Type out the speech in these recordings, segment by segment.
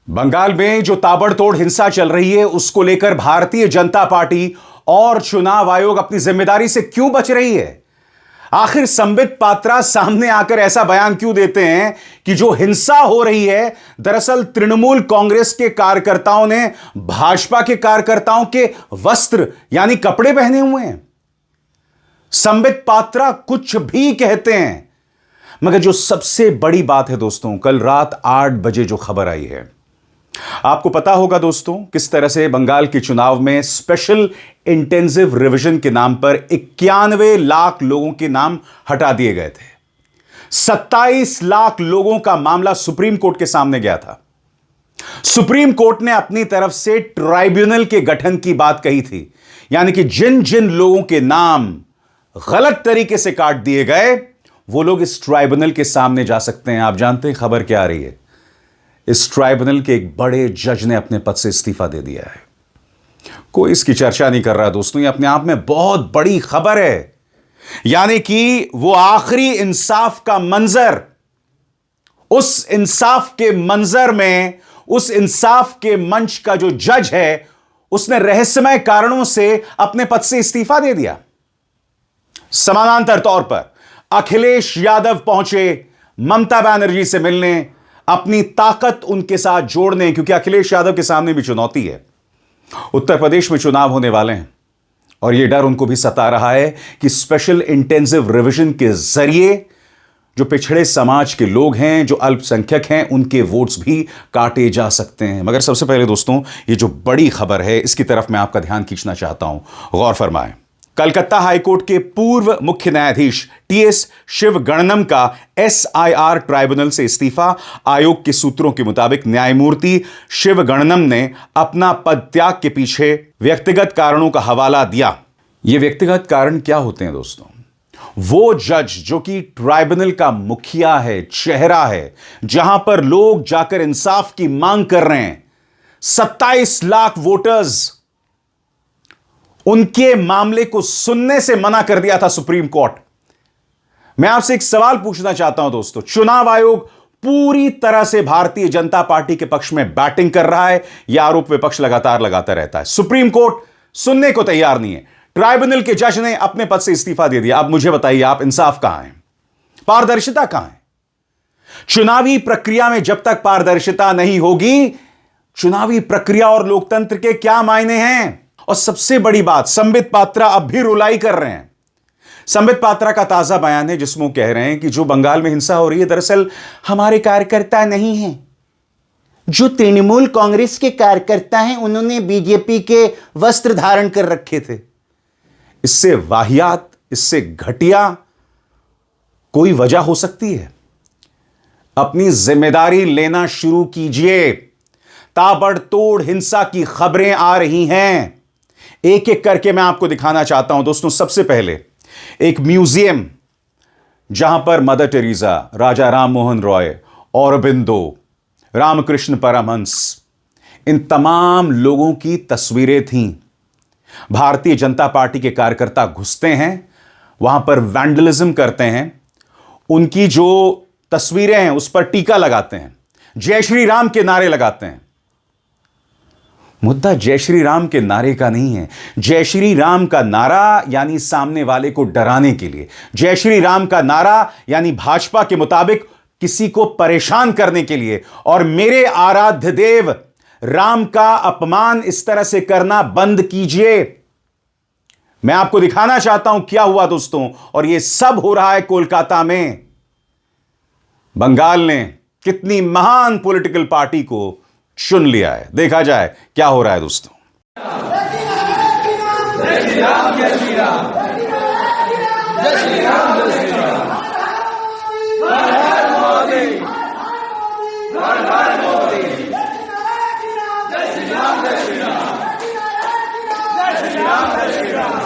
बंगाल में जो ताबड़तोड़ हिंसा चल रही है उसको लेकर भारतीय जनता पार्टी और चुनाव आयोग अपनी जिम्मेदारी से क्यों बच रही है? आखिर संबित पात्रा सामने आकर ऐसा बयान क्यों देते हैं कि जो हिंसा हो रही है दरअसल तृणमूल कांग्रेस के कार्यकर्ताओं ने भाजपा के कार्यकर्ताओं के वस्त्र यानी कपड़े पहने हुए हैं? संबित पात्रा कुछ भी कहते हैं, मगर जो सबसे बड़ी बात है दोस्तों, कल रात 8 बजे जो खबर आई है, आपको पता होगा दोस्तों किस तरह से बंगाल के चुनाव में स्पेशल इंटेंसिव रिवीजन के नाम पर 91 लाख लोगों के नाम हटा दिए गए थे। 27 लाख लोगों का मामला सुप्रीम कोर्ट के सामने गया था। सुप्रीम कोर्ट ने अपनी तरफ से ट्राइब्यूनल के गठन की बात कही थी, यानी कि जिन जिन लोगों के नाम गलत तरीके से काट दिए गए वो लोग इस ट्राइब्यूनल के सामने जा सकते हैं। आप जानते हैं खबर क्या आ रही है? इस ट्राइब्यूनल के एक बड़े जज ने अपने पद से इस्तीफा दे दिया है। कोई इसकी चर्चा नहीं कर रहा दोस्तों, ये अपने आप में बहुत बड़ी खबर है। यानी कि वो आखिरी इंसाफ का मंजर, उस इंसाफ के मंजर में, उस इंसाफ के मंच का जो जज है उसने रहस्यमय कारणों से अपने पद से इस्तीफा दे दिया। समानांतर तौर पर अखिलेश यादव पहुंचे ममता बनर्जी से मिलने, अपनी ताकत उनके साथ जोड़ने, क्योंकि अखिलेश यादव के सामने भी चुनौती है। उत्तर प्रदेश में चुनाव होने वाले हैं और यह डर उनको भी सता रहा है कि स्पेशल इंटेंसिव रिवीजन के जरिए जो पिछड़े समाज के लोग हैं, जो अल्पसंख्यक हैं, उनके वोट्स भी काटे जा सकते हैं। मगर सबसे पहले दोस्तों, ये जो बड़ी खबर है इसकी तरफ मैं आपका ध्यान खींचना चाहता हूं, गौर फरमाएं। कलकत्ता हाईकोर्ट के पूर्व मुख्य न्यायाधीश टीएस शिवगणनम का एसआईआर ट्राइब्यूनल से इस्तीफा। आयोग के सूत्रों के मुताबिक न्यायमूर्ति शिवगणनम ने अपना पद त्याग के पीछे व्यक्तिगत कारणों का हवाला दिया। ये व्यक्तिगत कारण क्या होते हैं दोस्तों? वो जज जो कि ट्राइब्यूनल का मुखिया है, चेहरा है, जहां पर लोग जाकर इंसाफ की मांग कर रहे हैं, 27 लाख वोटर्स, उनके मामले को सुनने से मना कर दिया था सुप्रीम कोर्ट। मैं आपसे एक सवाल पूछना चाहता हूं दोस्तों, चुनाव आयोग पूरी तरह से भारतीय जनता पार्टी के पक्ष में बैटिंग कर रहा है, यह आरोप विपक्ष लगातार लगाता रहता है। सुप्रीम कोर्ट सुनने को तैयार नहीं है। ट्राइब्यूनल के जज ने अपने पद से इस्तीफा दे दिया। अब मुझे बताइए, आप इंसाफ कहां है? पारदर्शिता कहां है? चुनावी प्रक्रिया में जब तक पारदर्शिता नहीं होगी, चुनावी प्रक्रिया और लोकतंत्र के क्या मायने हैं? और सबसे बड़ी बात, संबित पात्रा अब भी रुलाई कर रहे हैं। संबित पात्रा का ताजा बयान है जिसमें वो कह रहे हैं कि जो बंगाल में हिंसा हो रही है दरअसल हमारे कार्यकर्ता नहीं हैं, जो तृणमूल कांग्रेस के कार्यकर्ता हैं उन्होंने बीजेपी के वस्त्र धारण कर रखे थे। इससे वाहियात, इससे घटिया कोई वजह हो सकती है? अपनी जिम्मेदारी लेना शुरू कीजिए। ताबड़तोड़ हिंसा की खबरें आ रही हैं, एक एक करके मैं आपको दिखाना चाहता हूं दोस्तों। सबसे पहले एक म्यूजियम जहां पर मदर टेरेसा, राजा राम मोहन रॉय, औरबिंदो, रामकृष्ण परमहंस, इन तमाम लोगों की तस्वीरें थीं। भारतीय जनता पार्टी के कार्यकर्ता घुसते हैं, वहां पर वैंडलिज्म करते हैं, उनकी जो तस्वीरें हैं उस पर टीका लगाते हैं, जय श्री राम के नारे लगाते हैं। मुद्दा जय श्री राम के नारे का नहीं है। जय श्री राम का नारा यानी सामने वाले को डराने के लिए, जय श्री राम का नारा यानी भाजपा के मुताबिक किसी को परेशान करने के लिए। और मेरे आराध्य देव राम का अपमान इस तरह से करना बंद कीजिए। मैं आपको दिखाना चाहता हूं क्या हुआ दोस्तों, और यह सब हो रहा है कोलकाता में। बंगाल ने कितनी महान पॉलिटिकल पार्टी को चुन लिया है, देखा जाए क्या हो रहा है दोस्तों। जय श्री राम, जय श्री राम, जय श्री राम, जय श्री राम, हर हर मोदी, हर हर मोदी, जय श्री राम, जय श्री राम, जय श्री राम, जय श्री राम,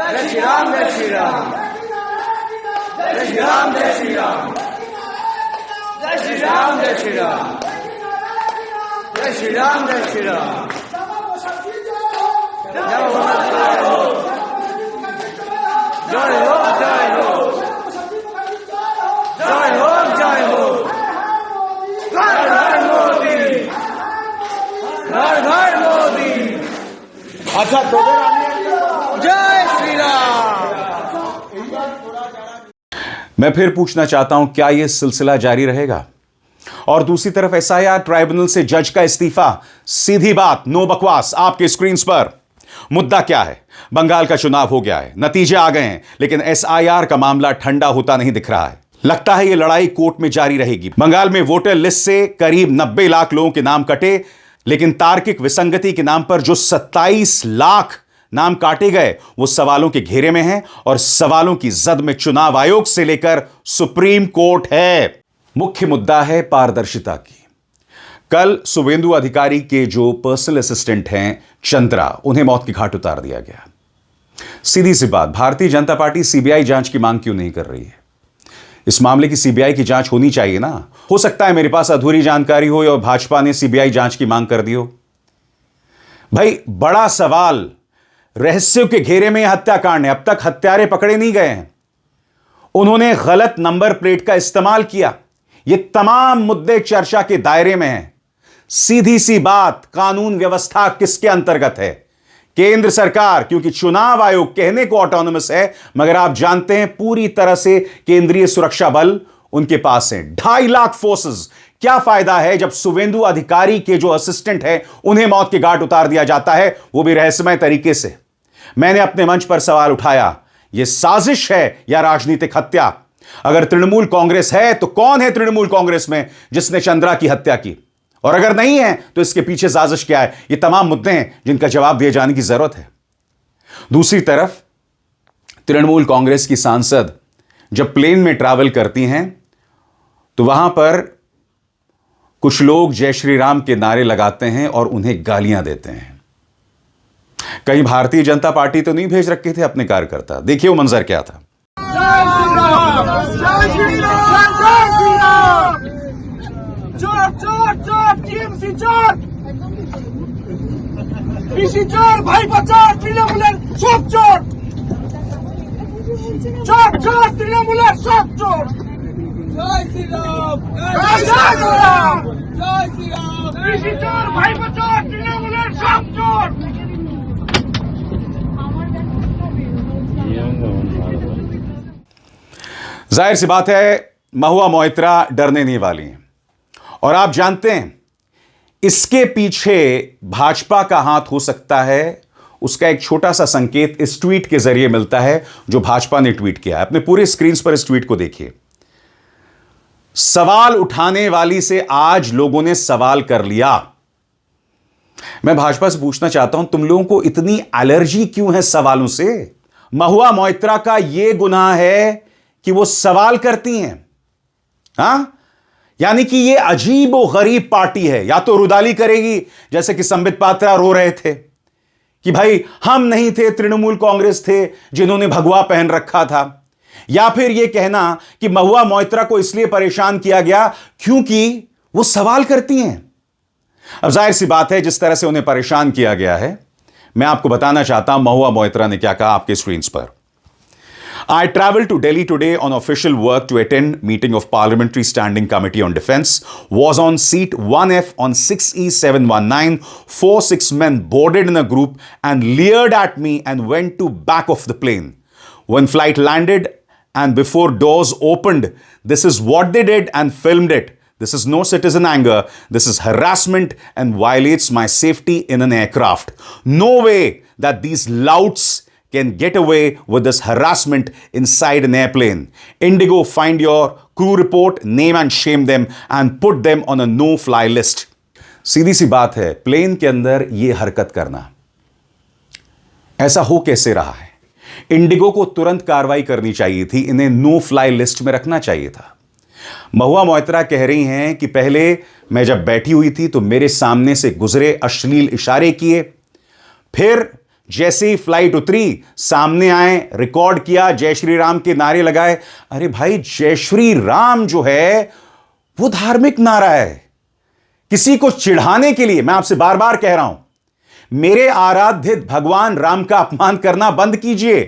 जय श्री राम, जय श्री राम, जय श्री राम, जय श्री राम, जय श्री राम, जय श्री राम, जय श्री राम, जय श्री राम, जय हो, जय हो, जय हो, जय हो, जय हो, जय हो, हर हर मोदी। जय श्री राम। मैं फिर पूछना चाहता हूं, क्या यह सिलसिला जारी रहेगा? और दूसरी तरफ एसआईआर ट्राइब्यूनल से जज का इस्तीफा, सीधी बात, नो बकवास, आपके स्क्रीन पर। मुद्दा क्या है? बंगाल का चुनाव हो गया है, नतीजे आ गए हैं, लेकिन एसआईआर का मामला ठंडा होता नहीं दिख रहा है। लगता है यह लड़ाई कोर्ट में जारी रहेगी। बंगाल में वोटर लिस्ट से करीब 90 लाख लोगों के नाम कटे, लेकिन तार्किक विसंगति के नाम पर जो 27 लाख नाम काटे गए वो सवालों के घेरे में हैं, और सवालों की जद में चुनाव आयोग से लेकर सुप्रीम कोर्ट है। मुख्य मुद्दा है पारदर्शिता की। कल शुभेंदु अधिकारी के जो पर्सनल असिस्टेंट हैं चंद्रा, उन्हें मौत की घाट उतार दिया गया। सीधी सी बात, भारतीय जनता पार्टी सीबीआई जांच की मांग क्यों नहीं कर रही है? इस मामले की सीबीआई की जांच होनी चाहिए ना। हो सकता है मेरे पास अधूरी जानकारी हो और भाजपा ने सीबीआई जांच की मांग कर दी हो। भाई बड़ा सवाल, रहस्यों के घेरे में हत्याकांड है, अब तक हत्यारे पकड़े नहीं गए हैं। उन्होंने गलत नंबर प्लेट का इस्तेमाल किया। ये तमाम मुद्दे चर्चा के दायरे में हैं। सीधी सी बात, कानून व्यवस्था किसके अंतर्गत है? केंद्र सरकार, क्योंकि चुनाव आयोग कहने को ऑटोनोमस है, मगर आप जानते हैं पूरी तरह से केंद्रीय सुरक्षा बल उनके पास है। 2.5 लाख फोर्सेस। क्या फायदा है जब शुभेंदु अधिकारी के जो असिस्टेंट हैं उन्हें मौत के घाट उतार दिया जाता है, वो भी रहस्यमय तरीके से। मैंने अपने मंच पर सवाल उठाया, यह साजिश है या राजनीतिक हत्या? अगर तृणमूल कांग्रेस है तो कौन है तृणमूल कांग्रेस में जिसने चंद्रा की हत्या की? और अगर नहीं है तो इसके पीछे साजिश क्या है? ये तमाम मुद्दे हैं जिनका जवाब दिए जाने की जरूरत है। दूसरी तरफ तृणमूल कांग्रेस की सांसद जब प्लेन में ट्रैवल करती हैं तो वहां पर कुछ लोग जय श्री राम के नारे लगाते हैं और उन्हें गालियां देते हैं। कहीं भारतीय जनता पार्टी तो नहीं भेज रखे थे अपने कार्यकर्ता? देखिए वो मंजर क्या था। चोर चोर चोर, टीएमसी चोर, পিসি চোর, ভাইপো চোর, তৃণমূলের সব চোর, চোর চোর, তৃণমূলের সব চোর। জয় শ্রীরাম, জয় শ্রীরাম, জয় শ্রীরাম। পিসি চোর, ভাইপো চোর, তৃণমূলের সব চোর। जाहिर सी बात है, महुआ मोइत्रा डरने नहीं वाली हैं। और आप जानते हैं इसके पीछे भाजपा का हाथ हो सकता है। उसका एक छोटा सा संकेत इस ट्वीट के जरिए मिलता है जो भाजपा ने ट्वीट किया है। अपने पूरे स्क्रीन पर इस ट्वीट को देखिए। सवाल उठाने वाली से आज लोगों ने सवाल कर लिया। मैं भाजपा से पूछना चाहता हूं, तुम लोगों को इतनी एलर्जी क्यों है सवालों से? महुआ मोइत्रा का यह गुनाह है कि वो सवाल करती हैं। हां, यानी कि ये अजीब और गरीब पार्टी है। या तो रुदाली करेगी, जैसे कि संबित पात्रा रो रहे थे कि भाई हम नहीं थे, तृणमूल कांग्रेस थे जिन्होंने भगवा पहन रखा था, या फिर यह कहना कि महुआ मोइत्रा को इसलिए परेशान किया गया क्योंकि वो सवाल करती हैं। अब जाहिर सी बात है, जिस तरह से उन्हें परेशान किया गया है, मैं आपको बताना चाहता हूं महुआ मोइत्रा ने क्या कहा आपके स्क्रीन पर। I traveled to Delhi today on official work to attend meeting of Parliamentary Standing Committee on Defence. Was on seat 1F on 6E719. 4-6 men boarded in a group and leered at me and went to back of the plane. When flight landed and before doors opened, this is what they did and filmed it. This is no citizen anger. This is harassment and violates my safety in an aircraft. No way that these louts can get away with this harassment inside an airplane. Indigo, find your crew report, name and shame them and put them on a no-fly list. सीधी सी बात है, plane के अंदर यह हरकत करना ऐसा हो कैसे रहा है? इंडिगो को तुरंत कार्रवाई करनी चाहिए थी, इन्हें नो फ्लाई लिस्ट में रखना चाहिए था। महुआ मोइत्रा कह रही हैं कि पहले मैं जब बैठी हुई थी तो मेरे सामने से गुजरे, अश्लील इशारे किए, फिर जैसे ही फ्लाइट उतरी सामने आए, रिकॉर्ड किया, जय श्री राम के नारे लगाए। अरे भाई, जय श्री राम जो है वो धार्मिक नारा है। किसी को चिढ़ाने के लिए, मैं आपसे बार बार कह रहा हूं, मेरे आराध्य भगवान राम का अपमान करना बंद कीजिए।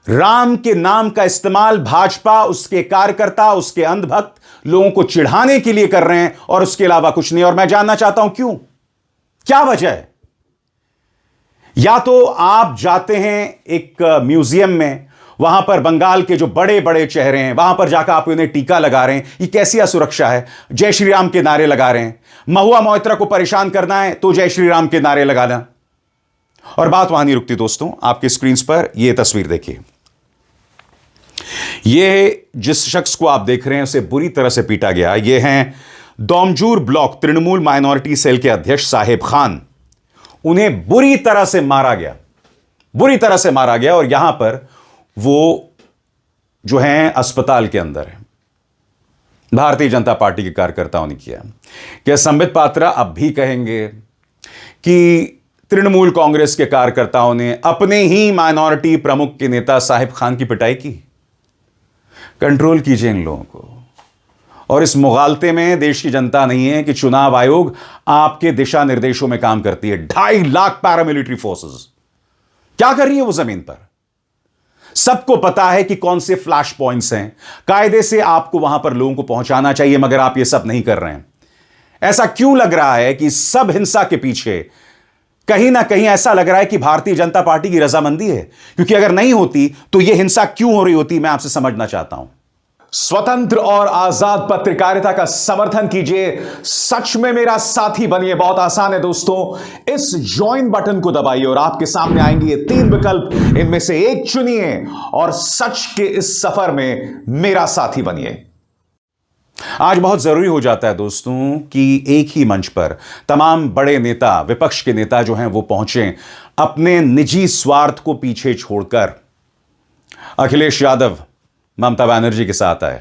राम के नाम का इस्तेमाल भाजपा, उसके कार्यकर्ता, उसके अंधभक्त लोगों को चिढ़ाने के लिए कर रहे हैं और उसके अलावा कुछ नहीं। और मैं जानना चाहता हूं क्यों, क्या वजह है? या तो आप जाते हैं एक म्यूजियम में, वहां पर बंगाल के जो बड़े बड़े चेहरे हैं, वहां पर जाकर आप उन्हें टीका लगा रहे हैं, ये कैसी असुरक्षा है। जय श्री राम के नारे लगा रहे हैं। महुआ मोइत्रा को परेशान करना है तो जय श्री राम के नारे लगाना। और बात वहां नहीं रुकती दोस्तों, आपके स्क्रीन पर यह तस्वीर देखिए। यह जिस शख्स को आप देख रहे हैं उसे बुरी तरह से पीटा गया। यह हैं Domjur block Trinamool minority cell के अध्यक्ष साहेब खान। उन्हें बुरी तरह से मारा गया, बुरी तरह से मारा गया। और यहां पर वो जो हैं अस्पताल के अंदर है। भारतीय जनता पार्टी के कार्यकर्ताओं ने किया। क्या संबित पात्रा अब भी कहेंगे कि तृणमूल कांग्रेस के कार्यकर्ताओं ने अपने ही माइनॉरिटी प्रमुख के नेता साहिब खान की पिटाई की? कंट्रोल कीजिए इन लोगों को। और इस मुगालते में देश की जनता नहीं है कि चुनाव आयोग आपके दिशा निर्देशों में काम करती है। 2.5 लाख पैरामिलिट्री फोर्सेस क्या कर रही है वो जमीन पर? सबको पता है कि कौन से फ्लैश पॉइंट्स हैं। कायदे से आपको वहां पर लोगों को पहुंचाना चाहिए, मगर आप ये सब नहीं कर रहे हैं। ऐसा क्यों लग रहा है कि सब हिंसा के पीछे कहीं ना कहीं ऐसा लग रहा है कि भारतीय जनता पार्टी की रजामंदी है? क्योंकि अगर नहीं होती तो यह हिंसा क्यों हो रही होती, मैं आपसे समझना चाहता हूं। स्वतंत्र और आजाद पत्रकारिता का समर्थन कीजिए, सच में मेरा साथी बनिए। बहुत आसान है दोस्तों, इस ज्वाइन बटन को दबाइए और आपके सामने आएंगे ये 3 विकल्प। इनमें से एक चुनिए और सच के इस सफर में मेरा साथी बनिए। आज बहुत जरूरी हो जाता है दोस्तों कि एक ही मंच पर तमाम बड़े नेता, विपक्ष के नेता जो हैं वो पहुंचे, अपने निजी स्वार्थ को पीछे छोड़कर। अखिलेश यादव ममता बनर्जी के साथ आए।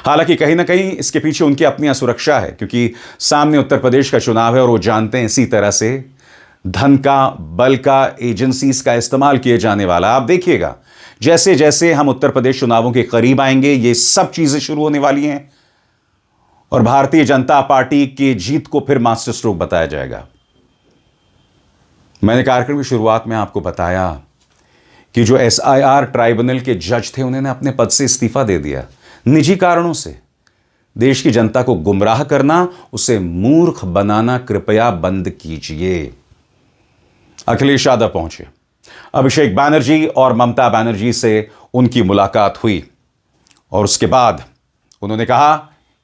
हालांकि कहीं ना कहीं इसके पीछे उनकी अपनी सुरक्षा है, क्योंकि सामने उत्तर प्रदेश का चुनाव है और वो जानते हैं इसी तरह से धन का, बल का, एजेंसीज का इस्तेमाल किए जाने वाला। आप देखिएगा जैसे जैसे हम उत्तर प्रदेश चुनावों के करीब आएंगे ये सब चीजें शुरू होने वाली हैं और भारतीय जनता पार्टी की जीत को फिर मास्टर स्ट्रोक बताया जाएगा। मैंने कार्यक्रम की शुरुआत में आपको बताया कि जो SIR ट्राइब्यूनल के जज थे उन्होंने अपने पद से इस्तीफा दे दिया निजी कारणों से। देश की जनता को गुमराह करना, उसे मूर्ख बनाना कृपया बंद कीजिए। अखिलेश यादव पहुंचे। अभिषेक बैनर्जी और ममता बनर्जी से उनकी मुलाकात हुई और उसके बाद उन्होंने कहा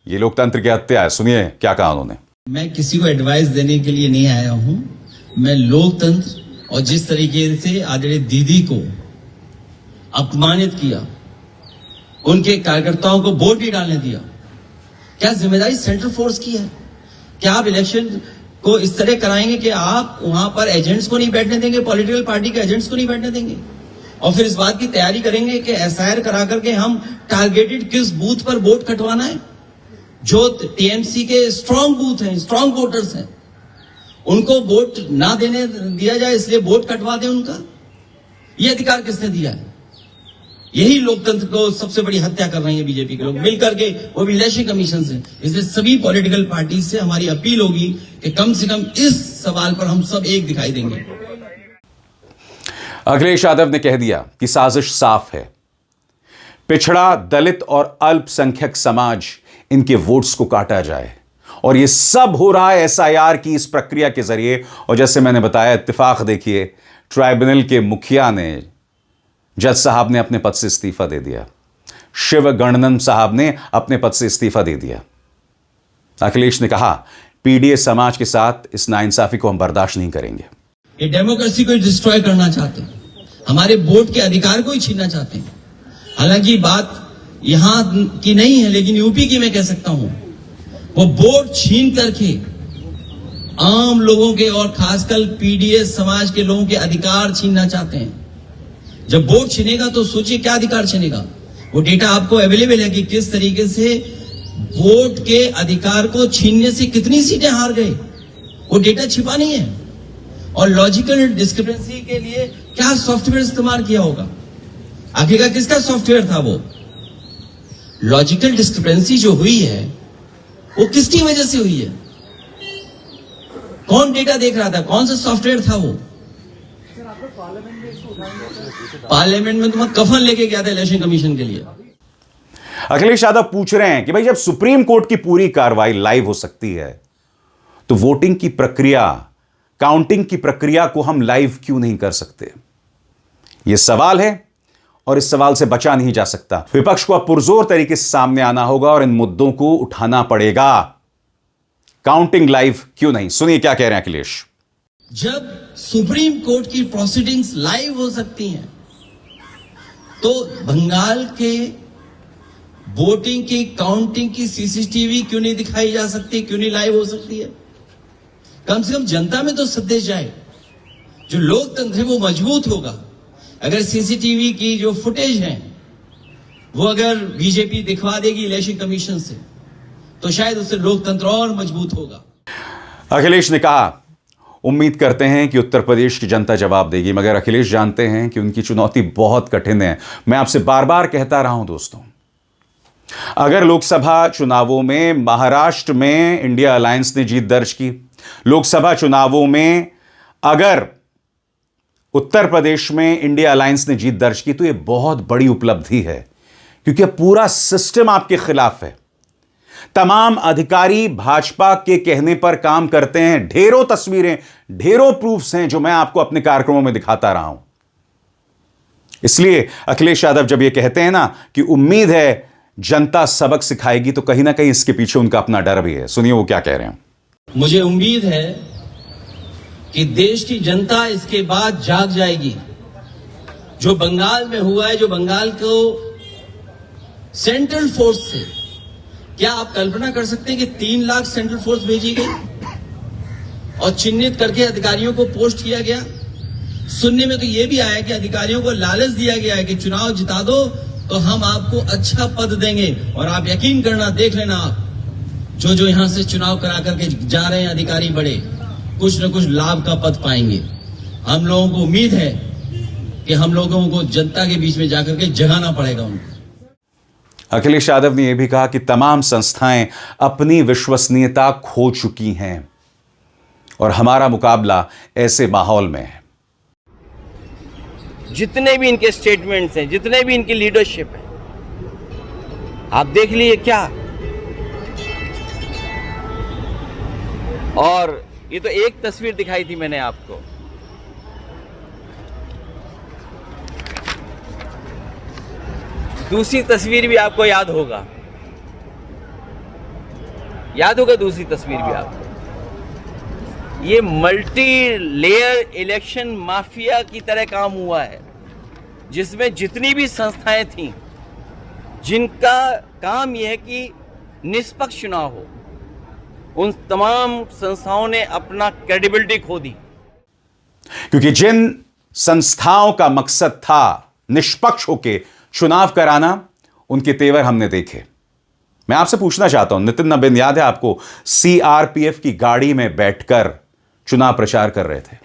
यह लोकतंत्र की हत्या है। सुनिए क्या कहा उन्होंने। मैं किसी को एडवाइस देने के लिए नहीं आया हूं। मैं लोकतंत्र और जिस तरीके से आदरणीय दीदी को अपमानित किया, उनके कार्यकर्ताओं को वोट नहीं डालने दिया, क्या जिम्मेदारी सेंट्रल फोर्स की है? क्या आप इलेक्शन को इस तरह कराएंगे कि आप वहां पर एजेंट्स को नहीं बैठने देंगे, पॉलिटिकल पार्टी के एजेंट्स को नहीं बैठने देंगे, और फिर इस बात की तैयारी करेंगे कि SIR करा करके हम टारगेटेड किस बूथ पर वोट कटवाना है? जो TMC के स्ट्रांग बूथ हैं, स्ट्रांग वोटर्स हैं, उनको वोट ना देने दिया जाए, इसलिए वोट कटवा दें उनका। यह अधिकार किसने दिया है? यही लोकतंत्र को सबसे बड़ी हत्या कर रही है बीजेपी के लोग मिलकर के, वो भी इलेक्शन कमीशन से। इसलिए सभी पॉलिटिकल पार्टी से हमारी अपील होगी कि कम से कम इस सवाल पर हम सब एक दिखाई देंगे। अखिलेश यादव ने कह दिया कि साजिश साफ है। पिछड़ा, दलित और अल्पसंख्यक समाज, इनके वोट्स को काटा जाए और यह सब हो रहा है SIR की इस प्रक्रिया के जरिए। और जैसे मैंने बताया, इत्तेफाक देखिए, ट्राइब्यूनल के मुखिया ने, जज साहब ने अपने पद से इस्तीफा दे दिया। शिव गणनन साहब ने अपने पद से इस्तीफा दे दिया। अखिलेश ने कहा PDA समाज के साथ इस नाइंसाफी को हम बर्दाश्त नहीं करेंगे। ये डेमोक्रेसी को डिस्ट्रॉय करना चाहते हैं, हमारे वोट के अधिकार को ही छीनना चाहते हैं। हालांकि बात यहां की नहीं है, लेकिन यूपी की मैं कह सकता हूं। वो वोट छीन करके आम लोगों के और खासकर PDA समाज के लोगों के अधिकार छीनना चाहते हैं। जब वोट छीनेगा तो सोचिए क्या अधिकार छीनेगा। वो डेटा आपको अवेलेबल है कि किस तरीके से वोट के अधिकार को छीनने से कितनी सीटें हार गए। वो डेटा छिपा नहीं है। और लॉजिकल डिस्क्रिपेंसी के लिए क्या सॉफ्टवेयर इस्तेमाल किया होगा? आखिरकार किसका सॉफ्टवेयर था वो? लॉजिकल डिस्क्रिपेंसी जो हुई है वो किसकी वजह से हुई है? कौन डेटा देख रहा था? कौन सा सॉफ्टवेयर था वो? पार्लियामेंट में तो मैं कफन लेके गया था इलेक्शन कमीशन के लिए। अखिलेश यादव पूछ रहे हैं कि भाई जब सुप्रीम कोर्ट की पूरी कार्रवाई लाइव हो सकती है तो वोटिंग की प्रक्रिया काउंटिंग की प्रक्रिया को हम लाइव क्यों नहीं कर सकते? यह सवाल है और इस सवाल से बचा नहीं जा सकता। विपक्ष को अब पुरजोर तरीके से सामने आना होगा और इन मुद्दों को उठाना पड़ेगा। काउंटिंग लाइव क्यों नहीं? सुनिए क्या कह रहे हैं अखिलेश। जब सुप्रीम कोर्ट की प्रोसीडिंग्स लाइव हो सकती हैं, तो बंगाल के वोटिंग की काउंटिंग की सीसीटीवी क्यों नहीं दिखाई जा सकती, क्यों नहीं लाइव हो सकती है? कम से कम जनता में तो संदेश जाए, जो लोकतंत्र है वो मजबूत होगा। अगर सीसीटीवी की जो फुटेज है वो अगर बीजेपी दिखवा देगी इलेक्शन कमीशन से, तो शायद उससे लोकतंत्र और मजबूत होगा। अखिलेश ने कहा, उम्मीद करते हैं कि उत्तर प्रदेश की जनता जवाब देगी, मगर अखिलेश जानते हैं कि उनकी चुनौती बहुत कठिन है। मैं आपसे बार बार कहता रहा हूं दोस्तों, अगर लोकसभा चुनावों में महाराष्ट्र में इंडिया अलायंस ने जीत दर्ज की, लोकसभा चुनावों में अगर उत्तर प्रदेश में इंडिया अलायंस ने जीत दर्ज की, तो यह बहुत बड़ी उपलब्धि है, क्योंकि पूरा सिस्टम आपके खिलाफ है। तमाम अधिकारी भाजपा के कहने पर काम करते हैं। ढेरों तस्वीरें, ढेरों प्रूफ्स हैं जो मैं आपको अपने कार्यक्रमों में दिखाता रहा हूं। इसलिए अखिलेश यादव जब यह कहते हैं ना कि उम्मीद है जनता सबक सिखाएगी, तो कहीं ना कहीं इसके पीछे उनका अपना डर भी है। सुनिए वो क्या कह रहे हैं। मुझे उम्मीद है कि देश की जनता इसके बाद जाग जाएगी। जो बंगाल में हुआ है, जो बंगाल को सेंट्रल फोर्स से, क्या आप कल्पना कर सकते हैं कि 3 लाख सेंट्रल फोर्स भेजी गई और चिन्हित करके अधिकारियों को पोस्ट किया गया? सुनने में तो यह भी आया कि अधिकारियों को लालच दिया गया है कि चुनाव जिता दो तो हम आपको अच्छा पद देंगे, और आप यकीन करना, देख लेना, आप जो यहां से चुनाव करा करके जा रहे हैं अधिकारी बड़े, कुछ न कुछ लाभ का पद पाएंगे। हम लोगों को उम्मीद है कि हम लोगों को जनता के बीच में जाकर के जगाना पड़ेगा उनको। अखिलेश यादव ने यह भी कहा कि तमाम संस्थाएं अपनी विश्वसनीयता खो चुकी हैं और हमारा मुकाबला ऐसे माहौल में है। जितने भी इनके स्टेटमेंट्स हैं, जितने भी इनकी लीडरशिप है, आप देख लीजिए क्या। और ये तो एक तस्वीर दिखाई थी मैंने आपको, दूसरी तस्वीर भी आपको याद होगा, दूसरी तस्वीर भी आपको। ये मल्टी लेयर इलेक्शन माफिया की तरह काम हुआ है, जिसमें जितनी भी संस्थाएं थीं, जिनका काम यह है कि निष्पक्ष चुनाव हो, उन तमाम संस्थाओं ने अपना क्रेडिबिलिटी खो दी। क्योंकि जिन संस्थाओं का मकसद था निष्पक्ष होकर चुनाव कराना, उनके तेवर हमने देखे। मैं आपसे पूछना चाहता हूं, नितिन नबीन याद है आपको, सीआरपीएफ की गाड़ी में बैठकर चुनाव प्रचार कर रहे थे।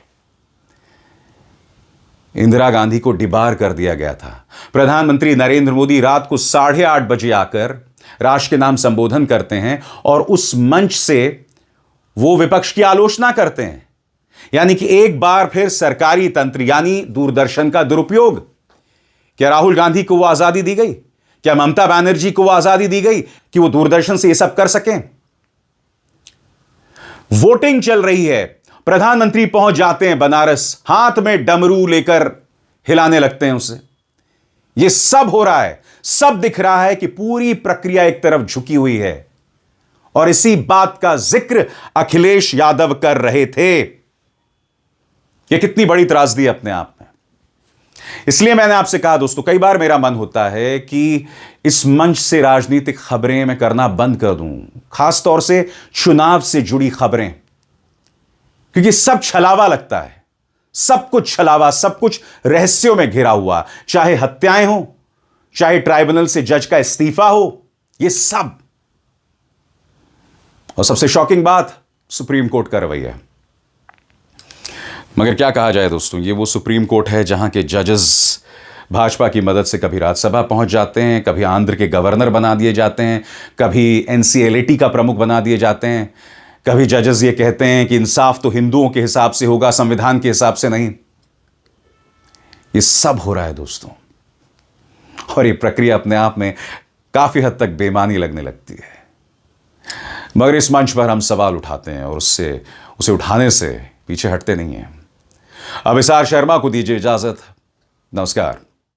इंदिरा गांधी को डिबार कर दिया गया था। प्रधानमंत्री नरेंद्र मोदी रात को 8:30 बजे आकर राष्ट्र के नाम संबोधन करते हैं और उस मंच से वो विपक्ष की आलोचना करते हैं, यानी कि एक बार फिर सरकारी तंत्र यानी दूरदर्शन का दुरुपयोग। क्या राहुल गांधी को वो आजादी दी गई? क्या ममता बनर्जी को वो आजादी दी गई कि वो दूरदर्शन से ये सब कर सकें? वोटिंग चल रही है, प्रधानमंत्री पहुंच जाते हैं बनारस, हाथ में डमरू लेकर हिलाने लगते हैं उसे। यह सब हो रहा है, सब दिख रहा है कि पूरी प्रक्रिया एक तरफ झुकी हुई है, और इसी बात का जिक्र अखिलेश यादव कर रहे थे। यह कितनी बड़ी त्रासदी है अपने आप में। इसलिए मैंने आपसे कहा दोस्तों, कई बार मेरा मन होता है कि इस मंच से राजनीतिक खबरें मैं करना बंद कर दूं, खासतौर से चुनाव से जुड़ी खबरें, क्योंकि सब छलावा लगता है, सब कुछ छलावा, सब कुछ रहस्यों में घिरा हुआ, चाहे हत्याएं हो, चाहे ट्राइब्यूनल से जज का इस्तीफा हो, यह सब। और सबसे शॉकिंग बात, सुप्रीम कोर्ट का रवैया। मगर क्या कहा जाए दोस्तों, ये वो सुप्रीम कोर्ट है जहां के जजेस भाजपा की मदद से कभी राज्यसभा पहुंच जाते हैं, कभी आंध्र के गवर्नर बना दिए जाते हैं, कभी एनसीएलटी का प्रमुख बना दिए जाते हैं, कभी जजेस ये कहते हैं कि इंसाफ तो हिंदुओं के हिसाब से होगा, संविधान के हिसाब से नहीं। ये सब हो रहा है दोस्तों, और ये प्रक्रिया अपने आप में काफी हद तक बेमानी लगने लगती है। मगर इस मंच पर हम सवाल उठाते हैं और उसे उठाने से पीछे हटते नहीं हैं। अब इसार शर्मा को दीजिए इजाजत। नमस्कार।